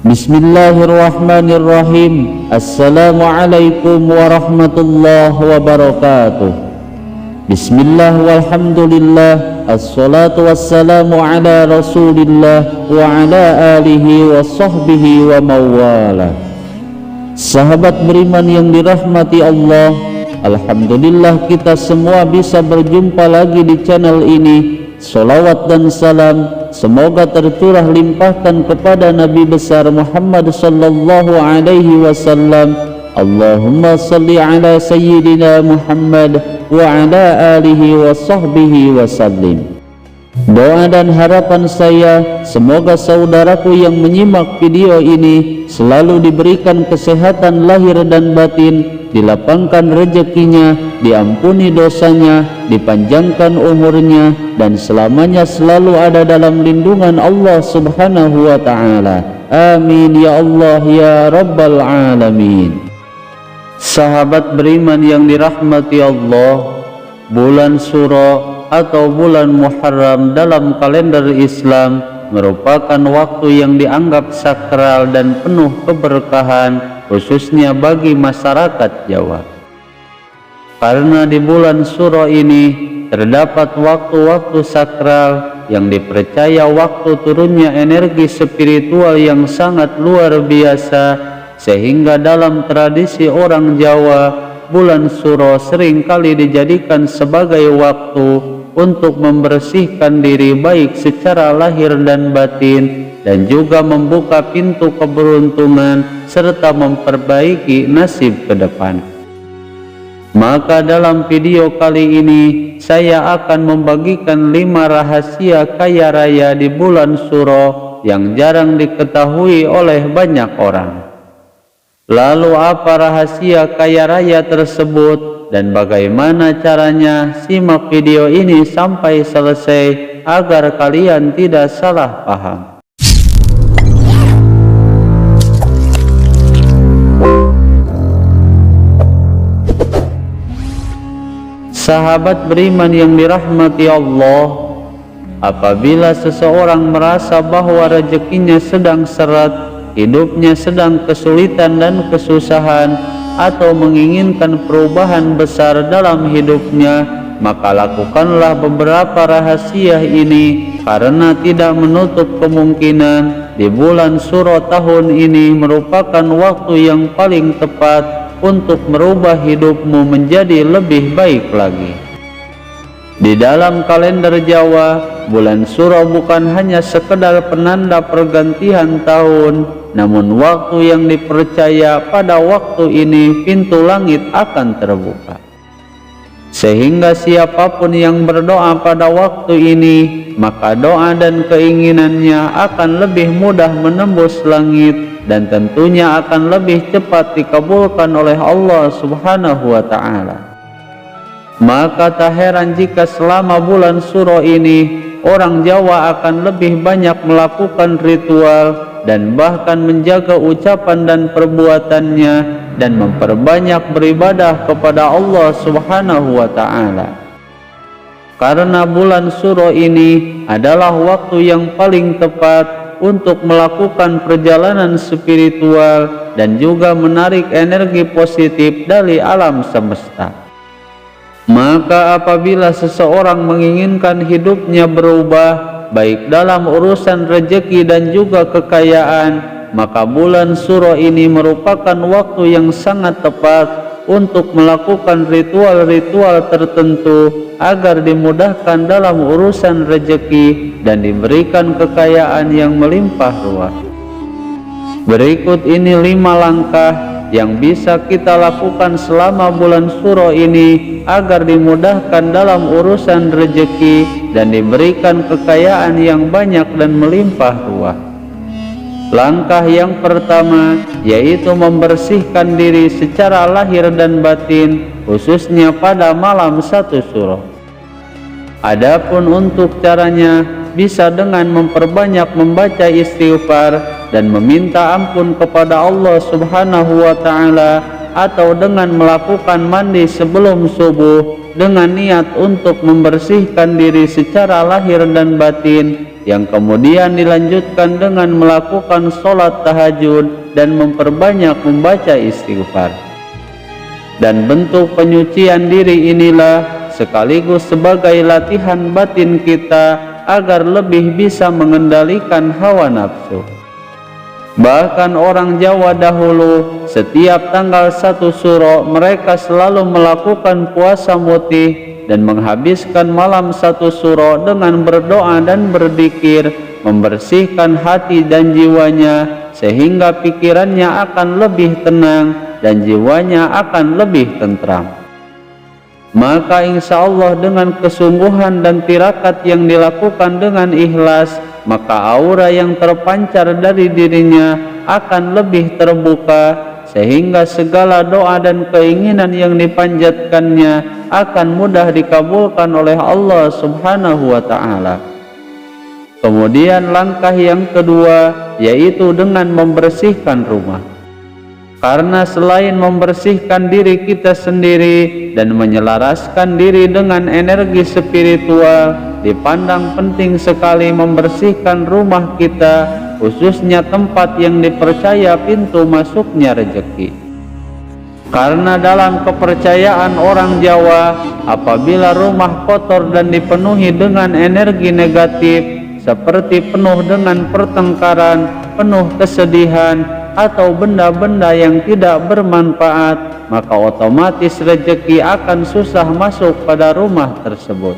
Bismillahirrahmanirrahim. Assalamualaikum warahmatullahi wabarakatuh. Bismillah walhamdulillah, assalatu wassalamu ala rasulillah wa ala alihi wa sahbihi wa mawala. Sahabat beriman yang dirahmati Allah, alhamdulillah kita semua bisa berjumpa lagi di channel ini. Salawat dan salam semoga tercurah limpahkan kepada Nabi besar Muhammad sallallahu alaihi wasallam. Allahumma salli ala sayyidina Muhammad wa ala alihi wa sahbihi wasallim. Doa dan harapan saya, semoga saudaraku yang menyimak video ini selalu diberikan kesehatan lahir dan batin, dilapangkan rezekinya, diampuni dosanya, dipanjangkan umurnya, dan selamanya selalu ada dalam lindungan Allah subhanahu wa ta'ala. Amin ya Allah ya Rabbal Alamin. Sahabat beriman yang dirahmati Allah, bulan Syuro atau bulan Muharram dalam kalender Islam merupakan waktu yang dianggap sakral dan penuh keberkahan, khususnya bagi masyarakat Jawa. Karena di bulan Syuro ini terdapat waktu-waktu sakral yang dipercaya waktu turunnya energi spiritual yang sangat luar biasa, sehingga dalam tradisi orang Jawa, bulan Syuro seringkali dijadikan sebagai waktu untuk membersihkan diri baik secara lahir dan batin, dan juga membuka pintu keberuntungan serta memperbaiki nasib ke depan. Maka dalam video kali ini saya akan membagikan 5 rahasia kaya raya di bulan Syuro yang jarang diketahui oleh banyak orang. Lalu apa rahasia kaya raya tersebut dan bagaimana caranya? Simak video ini sampai selesai agar kalian tidak salah paham. Sahabat beriman yang dirahmati Allah, apabila seseorang merasa bahwa rezekinya sedang seret, hidupnya sedang kesulitan dan kesusahan, atau menginginkan perubahan besar dalam hidupnya, maka lakukanlah beberapa rahasia ini, karena tidak menutup kemungkinan di bulan Syuro tahun ini merupakan waktu yang paling tepat untuk merubah hidupmu menjadi lebih baik lagi. Di dalam kalender Jawa, bulan Syuro bukan hanya sekedar penanda pergantian tahun, namun waktu yang dipercaya pada waktu ini pintu langit akan terbuka, sehingga siapapun yang berdoa pada waktu ini, maka doa dan keinginannya akan lebih mudah menembus langit, dan tentunya akan lebih cepat dikabulkan oleh Allah subhanahu wa ta'ala. Maka tak heran jika selama bulan Syuro ini orang Jawa akan lebih banyak melakukan ritual dan bahkan menjaga ucapan dan perbuatannya, dan memperbanyak beribadah kepada Allah subhanahu wa ta'ala. Karena bulan Syuro ini adalah waktu yang paling tepat untuk melakukan perjalanan spiritual dan juga menarik energi positif dari alam semesta. Maka apabila seseorang menginginkan hidupnya berubah, baik dalam urusan rezeki dan juga kekayaan, maka bulan Syuro ini merupakan waktu yang sangat tepat untuk melakukan ritual-ritual tertentu agar dimudahkan dalam urusan rezeki dan diberikan kekayaan yang melimpah ruah. Berikut ini 5 langkah yang bisa kita lakukan selama bulan Syuro ini agar dimudahkan dalam urusan rezeki dan diberikan kekayaan yang banyak dan melimpah ruah. Langkah yang pertama yaitu membersihkan diri secara lahir dan batin, khususnya pada malam 1 Syuro. Adapun untuk caranya, bisa dengan memperbanyak membaca istighfar dan meminta ampun kepada Allah subhanahu wa ta'ala, atau dengan melakukan mandi sebelum subuh dengan niat untuk membersihkan diri secara lahir dan batin, yang kemudian dilanjutkan dengan melakukan sholat tahajud dan memperbanyak membaca istighfar. Dan bentuk penyucian diri inilah sekaligus sebagai latihan batin kita agar lebih bisa mengendalikan hawa nafsu. Bahkan orang Jawa dahulu, setiap tanggal 1 Suro mereka selalu melakukan puasa mutih dan menghabiskan malam 1 Suro dengan berdoa dan berzikir, membersihkan hati dan jiwanya sehingga pikirannya akan lebih tenang dan jiwanya akan lebih tentram. Maka insya Allah dengan kesungguhan dan tirakat yang dilakukan dengan ikhlas, maka aura yang terpancar dari dirinya akan lebih terbuka, sehingga segala doa dan keinginan yang dipanjatkannya akan mudah dikabulkan oleh Allah Subhanahu wa Ta'ala. Kemudian langkah yang kedua yaitu dengan membersihkan rumah. Karena selain membersihkan diri kita sendiri dan menyelaraskan diri dengan energi spiritual, dipandang penting sekali membersihkan rumah kita, khususnya tempat yang dipercaya pintu masuknya rezeki. Karena dalam kepercayaan orang Jawa, apabila rumah kotor dan dipenuhi dengan energi negatif, seperti penuh dengan pertengkaran, penuh kesedihan, atau benda-benda yang tidak bermanfaat, maka otomatis rezeki akan susah masuk pada rumah tersebut.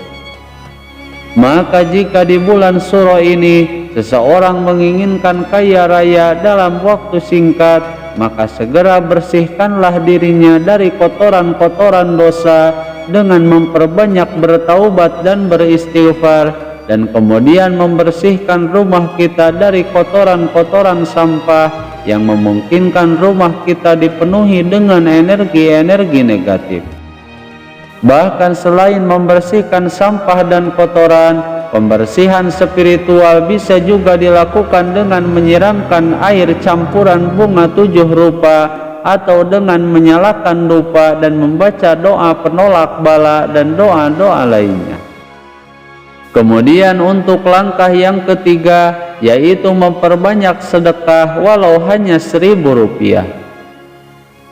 Maka jika di bulan Suro ini seseorang menginginkan kaya raya dalam waktu singkat, maka segera bersihkanlah dirinya dari kotoran-kotoran dosa dengan memperbanyak bertaubat dan beristighfar, dan kemudian membersihkan rumah kita dari kotoran-kotoran sampah yang memungkinkan rumah kita dipenuhi dengan energi-energi negatif. Bahkan selain membersihkan sampah dan kotoran, pembersihan spiritual bisa juga dilakukan dengan menyiramkan air campuran bunga 7 rupa atau dengan menyalakan dupa dan membaca doa penolak bala dan doa-doa lainnya. Kemudian untuk langkah yang ketiga yaitu memperbanyak sedekah walau hanya 1.000 rupiah.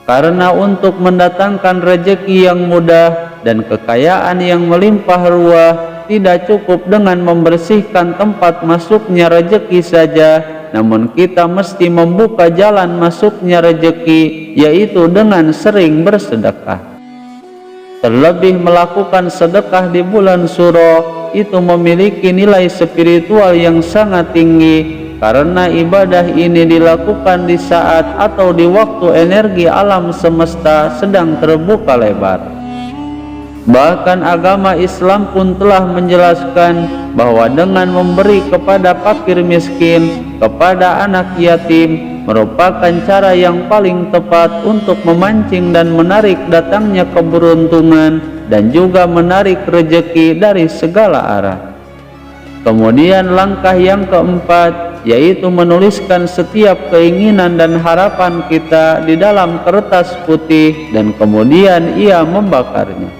Karena untuk mendatangkan rezeki yang mudah dan kekayaan yang melimpah ruah tidak cukup dengan membersihkan tempat masuknya rezeki saja, namun kita mesti membuka jalan masuknya rezeki yaitu dengan sering bersedekah. Terlebih melakukan sedekah di bulan Suro itu memiliki nilai spiritual yang sangat tinggi, karena ibadah ini dilakukan di saat atau di waktu energi alam semesta sedang terbuka lebar. Bahkan agama Islam pun telah menjelaskan bahwa dengan memberi kepada fakir miskin, kepada anak yatim, merupakan cara yang paling tepat untuk memancing dan menarik datangnya keberuntungan dan juga menarik rezeki dari segala arah. Kemudian langkah yang keempat yaitu menuliskan setiap keinginan dan harapan kita di dalam kertas putih dan kemudian ia membakarnya.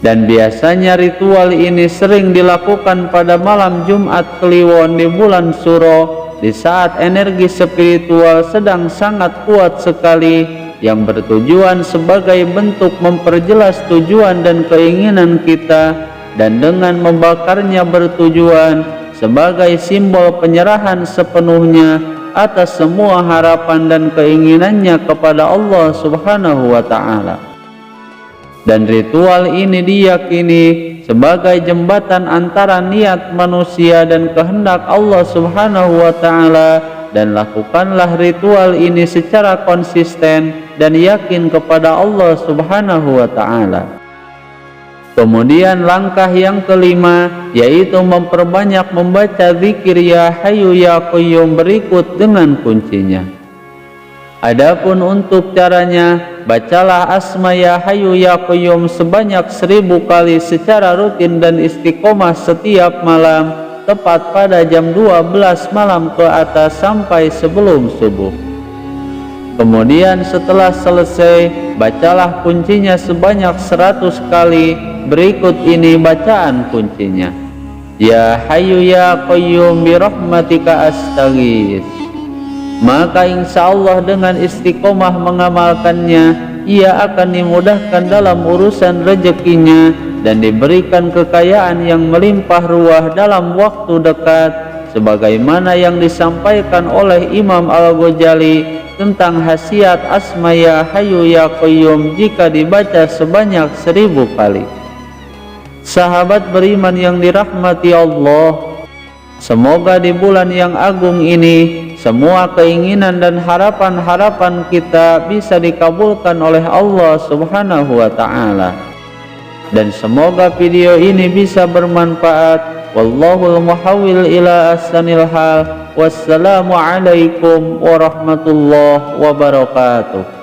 Dan biasanya ritual ini sering dilakukan pada malam Jumat Kliwon di bulan Suro, di saat energi spiritual sedang sangat kuat sekali, yang bertujuan sebagai bentuk memperjelas tujuan dan keinginan kita, dan dengan membakarnya bertujuan sebagai simbol penyerahan sepenuhnya atas semua harapan dan keinginannya kepada Allah Subhanahu wa Ta'ala. Dan ritual ini diyakini sebagai jembatan antara niat manusia dan kehendak Allah Subhanahu wa Ta'ala, dan lakukanlah ritual ini secara konsisten dan yakin kepada Allah Subhanahu wa Ta'ala. Kemudian langkah yang kelima yaitu memperbanyak membaca zikir Ya Hayyu Ya Qayyum berikut dengan kuncinya. Adapun untuk caranya, bacalah asma Ya Hayyu Ya Qayyum sebanyak 1000 kali secara rutin dan istiqomah setiap malam, tepat pada jam 12 malam ke atas sampai sebelum subuh. Kemudian setelah selesai, bacalah kuncinya sebanyak 100 kali. Berikut ini bacaan kuncinya. Ya Hayyu Ya Qayyum birahmatika astaghits. Maka insya Allah dengan istiqomah mengamalkannya, ia akan dimudahkan dalam urusan rezekinya dan diberikan kekayaan yang melimpah ruah dalam waktu dekat, sebagaimana yang disampaikan oleh Imam Al-Ghazali tentang khasiat asma Ya Hayyu Ya Qayyum jika dibaca sebanyak 1000 kali. Sahabat beriman yang dirahmati Allah, semoga di bulan yang agung ini semua keinginan dan harapan-harapan kita bisa dikabulkan oleh Allah Subhanahu wa Ta'ala. Dan semoga video ini bisa bermanfaat. Wallahul muhawwil ila ahsanil hal. Wassalamu alaikum warahmatullahi wabarakatuh.